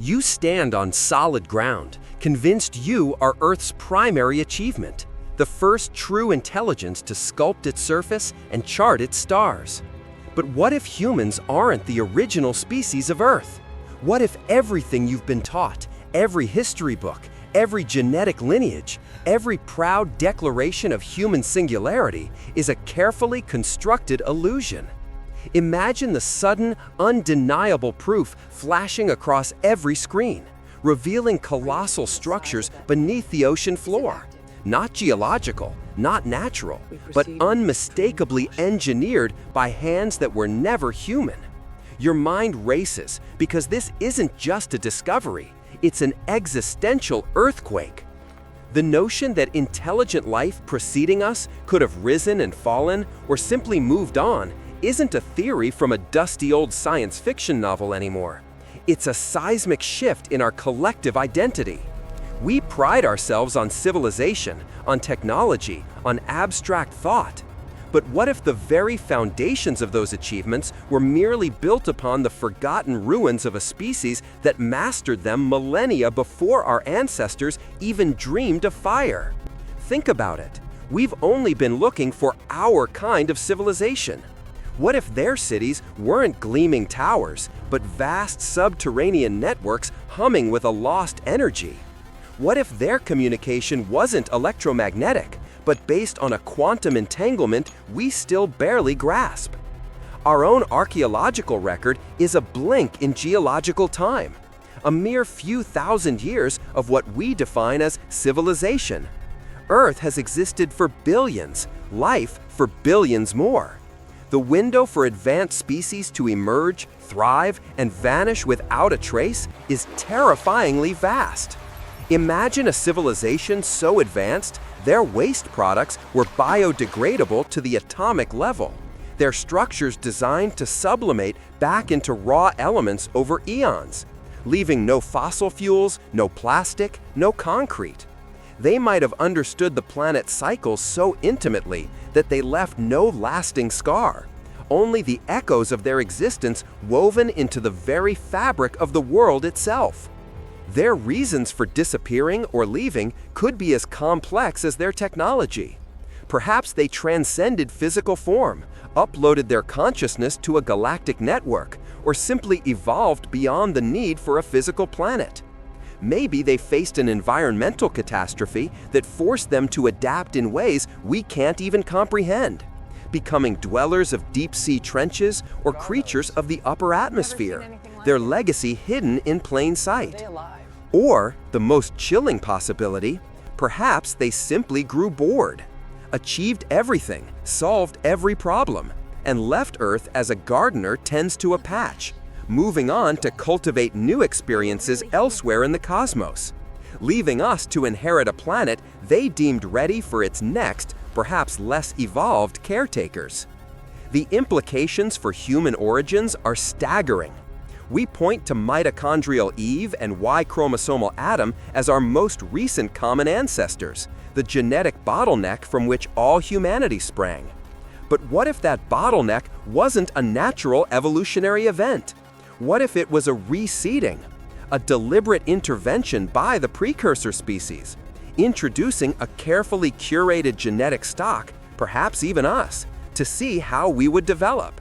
You stand on solid ground, convinced you are Earth's primary achievement, the first true intelligence to sculpt its surface and chart its stars. But what if humans aren't the original species of Earth? What if everything you've been taught, every history book, every genetic lineage, every proud declaration of human singularity is a carefully constructed illusion? Imagine the sudden, undeniable proof flashing across every screen, revealing colossal structures beneath the ocean floor. Not geological, not natural, but unmistakably engineered by hands that were never human. Your mind races because this isn't just a discovery, it's an existential earthquake. The notion that intelligent life preceding us could have risen and fallen or simply moved on isn't a theory from a dusty old science fiction novel anymore. It's a seismic shift in our collective identity. We pride ourselves on civilization, on technology, on abstract thought. But what if the very foundations of those achievements were merely built upon the forgotten ruins of a species that mastered them millennia before our ancestors even dreamed of fire? Think about it. We've only been looking for our kind of civilization. What if their cities weren't gleaming towers, but vast subterranean networks humming with a lost energy? What if their communication wasn't electromagnetic, but based on a quantum entanglement we still barely grasp? Our own archaeological record is a blink in geological time, a mere few thousand years of what we define as civilization. Earth has existed for billions, life for billions more. The window for advanced species to emerge, thrive, and vanish without a trace is terrifyingly vast. Imagine a civilization so advanced, their waste products were biodegradable to the atomic level, their structures designed to sublimate back into raw elements over eons, leaving no fossil fuels, no plastic, no concrete. They might have understood the planet's cycles so intimately that they left no lasting scar, only the echoes of their existence woven into the very fabric of the world itself. Their reasons for disappearing or leaving could be as complex as their technology. Perhaps they transcended physical form, uploaded their consciousness to a galactic network, or simply evolved beyond the need for a physical planet. Maybe they faced an environmental catastrophe that forced them to adapt in ways we can't even comprehend, becoming dwellers of deep-sea trenches or creatures of the upper atmosphere, their legacy hidden in plain sight. Or, the most chilling possibility, perhaps they simply grew bored, achieved everything, solved every problem, and left Earth as a gardener tends to a patch, moving on to cultivate new experiences elsewhere in the cosmos, leaving us to inherit a planet they deemed ready for its next, perhaps less evolved caretakers. The implications for human origins are staggering. We point to mitochondrial Eve and Y-chromosomal Adam as our most recent common ancestors, the genetic bottleneck from which all humanity sprang. But what if that bottleneck wasn't a natural evolutionary event? What if it was a reseeding, a deliberate intervention by the precursor species, introducing a carefully curated genetic stock, perhaps even us, to see how we would develop?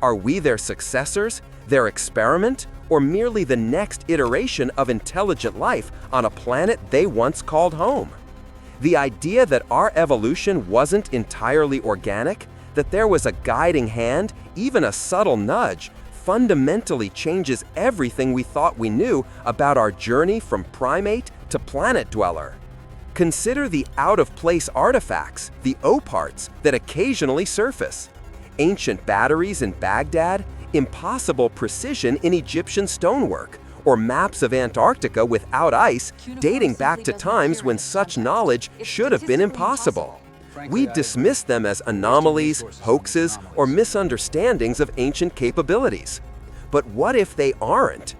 Are we their successors, their experiment, or merely the next iteration of intelligent life on a planet they once called home? The idea that our evolution wasn't entirely organic, that there was a guiding hand, even a subtle nudge, fundamentally changes everything we thought we knew about our journey from primate to planet dweller. Consider the out-of-place artifacts, the oparts, that occasionally surface. Ancient batteries in Baghdad, impossible precision in Egyptian stonework, or maps of Antarctica without ice dating back to times when such knowledge should have been impossible. We dismiss them as anomalies, hoaxes, or misunderstandings of ancient capabilities. But what if they aren't?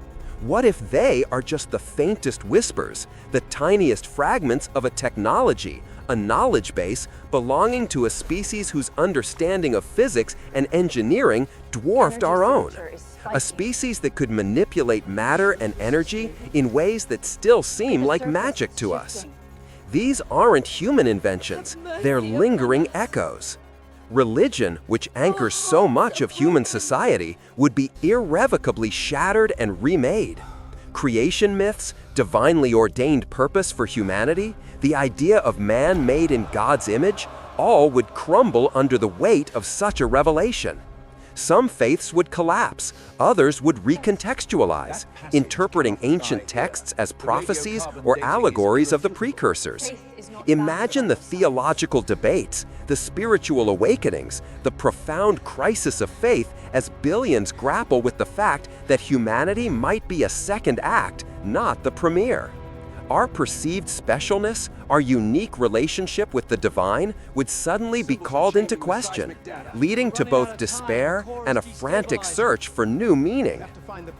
What if they are just the faintest whispers, the tiniest fragments of a technology, a knowledge base belonging to a species whose understanding of physics and engineering dwarfed our own? a species that could manipulate matter and energy in ways that still seem like magic to us. These aren't human inventions, they're lingering echoes. Religion, which anchors so much of human society, would be irrevocably shattered and remade. Creation myths, divinely ordained purpose for humanity, the idea of man made in God's image, all would crumble under the weight of such a revelation. Some faiths would collapse, others would recontextualize, interpreting ancient texts as prophecies or allegories of the precursors. Imagine the theological debates, the spiritual awakenings, the profound crisis of faith as billions grapple with the fact that humanity might be a second act, not the premiere. Our perceived specialness, our unique relationship with the divine, would suddenly be called into question, leading to both despair and a frantic search for new meaning.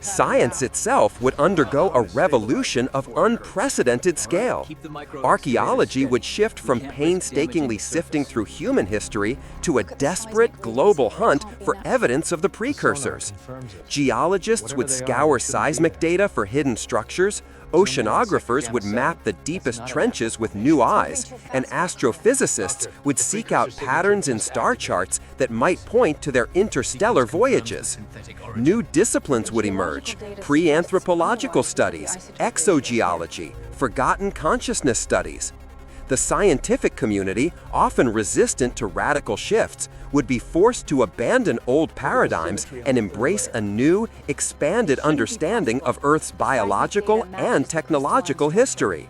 Science itself would undergo a revolution of unprecedented scale. Archaeology would shift from painstakingly sifting through human history to a desperate global hunt for evidence of the precursors. Geologists would scour seismic data for hidden structures, oceanographers would map the deepest trenches with new eyes, and astrophysicists would seek out patterns in star charts that might point to their interstellar voyages. New disciplines would emerge: pre-anthropological studies, exogeology, forgotten consciousness studies. The scientific community, often resistant to radical shifts, would be forced to abandon old paradigms and embrace a new, expanded understanding of Earth's biological and technological history.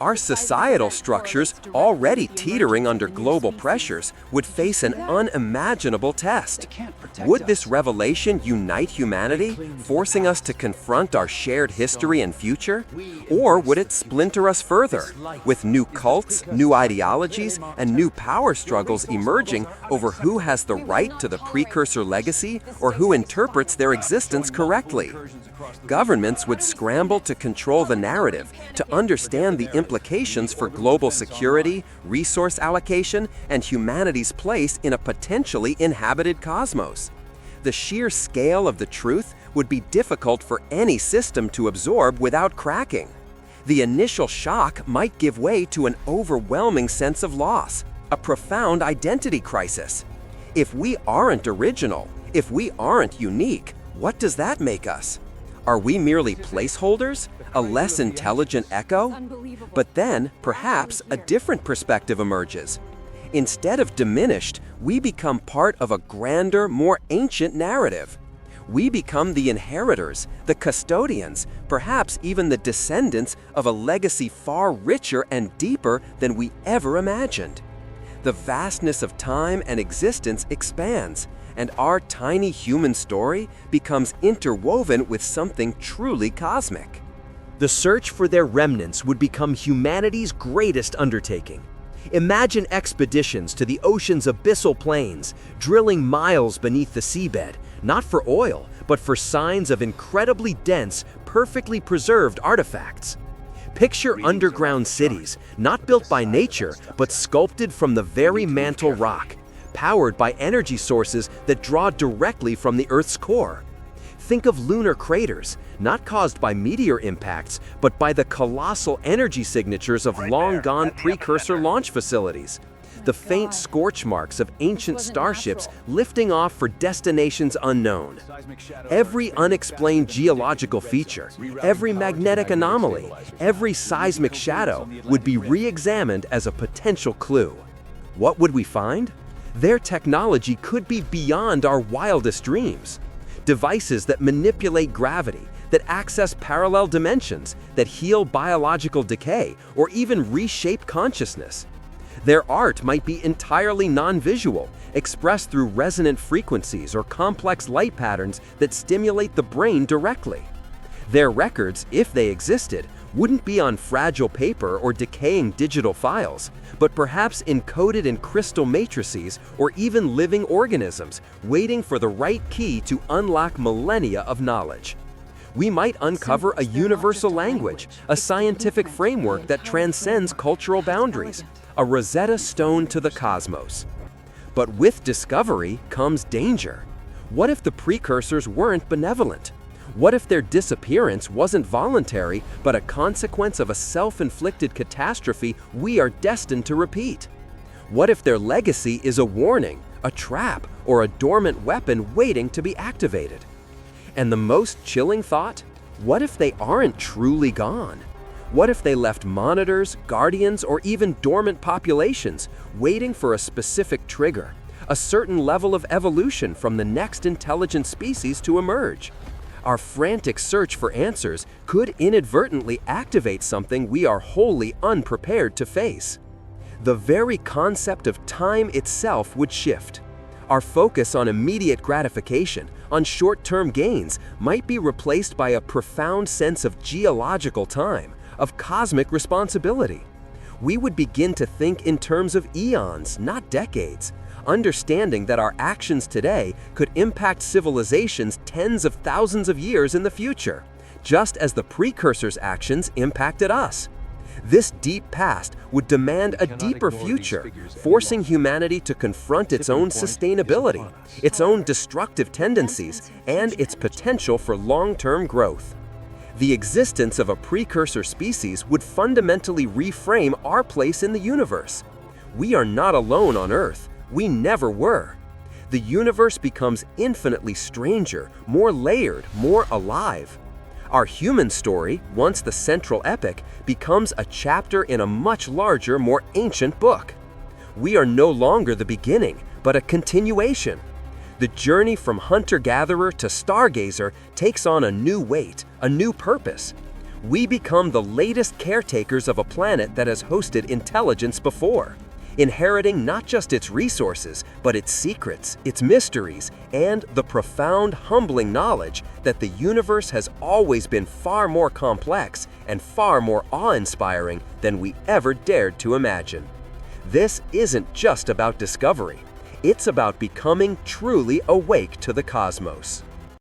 Our societal structures, already teetering under global pressures, would face an unimaginable test. Would this revelation unite humanity, forcing us to confront our shared history and future? Or would it splinter us further, with new cults, new ideologies, and new power struggles emerging over who has the right to the precursor legacy or who interprets their existence correctly? Governments would scramble to control the narrative, to understand the implications for global security, resource allocation, and humanity's place in a potentially inhabited cosmos. The sheer scale of the truth would be difficult for any system to absorb without cracking. The initial shock might give way to an overwhelming sense of loss, a profound identity crisis. If we aren't original, if we aren't unique, what does that make us? Are we merely placeholders, a less intelligent echo? But then, perhaps, a different perspective emerges. Instead of diminished, we become part of a grander, more ancient narrative. We become the inheritors, the custodians, perhaps even the descendants of a legacy far richer and deeper than we ever imagined. The vastness of time and existence expands, and our tiny human story becomes interwoven with something truly cosmic. The search for their remnants would become humanity's greatest undertaking. Imagine expeditions to the ocean's abyssal plains, drilling miles beneath the seabed, not for oil, but for signs of incredibly dense, perfectly preserved artifacts. Picture underground cities, not built by nature, but sculpted from the very mantle rock, powered by energy sources that draw directly from the Earth's core. Think of lunar craters, not caused by meteor impacts, but by the colossal energy signatures of long-gone precursor launch facilities. The faint scorch marks of ancient starships lifting off for destinations unknown. Every unexplained geological feature, every magnetic anomaly, every seismic shadow would be re-examined as a potential clue. What would we find? Their technology could be beyond our wildest dreams. Devices that manipulate gravity, that access parallel dimensions, that heal biological decay, or even reshape consciousness. Their art might be entirely non-visual, expressed through resonant frequencies or complex light patterns that stimulate the brain directly. Their records, if they existed, wouldn't be on fragile paper or decaying digital files, but perhaps encoded in crystal matrices or even living organisms, waiting for the right key to unlock millennia of knowledge. We might uncover a universal language, a scientific framework that transcends cultural boundaries, a Rosetta Stone to the cosmos. But with discovery comes danger. What if the precursors weren't benevolent? What if their disappearance wasn't voluntary, but a consequence of a self-inflicted catastrophe we are destined to repeat? What if their legacy is a warning, a trap, or a dormant weapon waiting to be activated? And the most chilling thought? What if they aren't truly gone? What if they left monitors, guardians, or even dormant populations waiting for a specific trigger, a certain level of evolution from the next intelligent species to emerge? Our frantic search for answers could inadvertently activate something we are wholly unprepared to face. The very concept of time itself would shift. Our focus on immediate gratification, on short-term gains, might be replaced by a profound sense of geological time, of cosmic responsibility. We would begin to think in terms of eons, not decades, understanding that our actions today could impact civilizations tens of thousands of years in the future, just as the precursors' actions impacted us. This deep past would demand a deeper future, forcing humanity to confront its own sustainability, its own destructive tendencies, and its potential for long-term growth. The existence of a precursor species would fundamentally reframe our place in the universe. We are not alone on Earth. We never were. The universe becomes infinitely stranger, more layered, more alive. Our human story, once the central epic, becomes a chapter in a much larger, more ancient book. We are no longer the beginning, but a continuation. The journey from hunter-gatherer to stargazer takes on a new weight, a new purpose. We become the latest caretakers of a planet that has hosted intelligence before, inheriting not just its resources, but its secrets, its mysteries, and the profound, humbling knowledge that the universe has always been far more complex and far more awe-inspiring than we ever dared to imagine. This isn't just about discovery. It's about becoming truly awake to the cosmos.